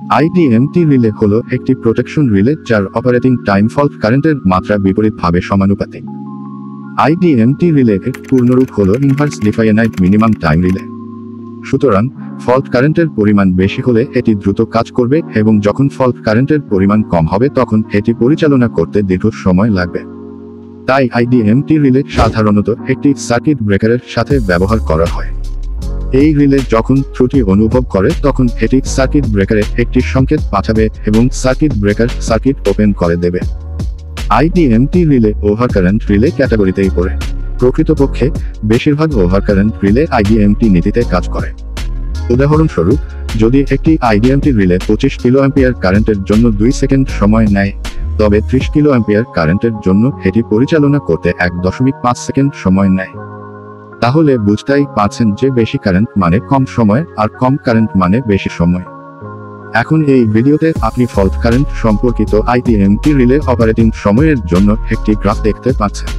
আইডিএমটি relay হলো একটি protection relay যার অপারেটিং টাইম ফল্ট কারেন্টের মাত্রা বিপরীতভাবে সমানুপাতিক। আইডিএমটি রিলে এর পূর্ণরূপ হলো inversely finite minimum time relay. সুতরাং ফল্ট কারেন্টের পরিমাণ বেশি হলে এটি দ্রুত কাজ করবে এবং যখন ফল্ট কারেন্টের পরিমাণ কম হবে তখন এটি পরিচালনা করতে দীর্ঘ সময় লাগবে। তাই আইডিএমটি রিলে সাধারণত একটি সার্কিট ব্রেকারের সাথে ব্যবহার করা হয়। এই রিলে যখন ত্রুটি অনুভব করে তখন এটি সার্কিট ব্রেকারে একটি সংকেত পাঠাবে এবং সার্কিট ব্রেকার সার্কিট ওপেন করে দেবে। আইডিএমটি রিলে ওভারকারেন্ট রিলে ক্যাটাগরিতেই পড়ে। প্রকৃতপক্ষে বেশিরভাগ ওভারকারেন্ট রিলে আইডিএমটি নীতিতে কাজ করে। উদাহরণস্বরূপ, যদি একটি আইডিএমটি রিলে 25 কিলোঅ্যাম্পিয়ার কারেন্টের জন্য 2 সেকেন্ড সময় নেয়, তবে 30 কিলোঅ্যাম্পিয়ার কারেন্টের জন্য এটি পরিচালনা করতে 1.5 সেকেন্ড সময় নেয়। তাহলে বুঝতেই পারছেন যে বেশি কারেন্ট মানে কম সময় আর কম কারেন্ট মানে বেশি সময়। এখন এই ভিডিওতে আপনি ফল্ট কারেন্ট সম্পর্কিত আইডিএমটি রিলে অপারেটিং সময়ের জন্য একটি গ্রাফ দেখতে পাচ্ছেন।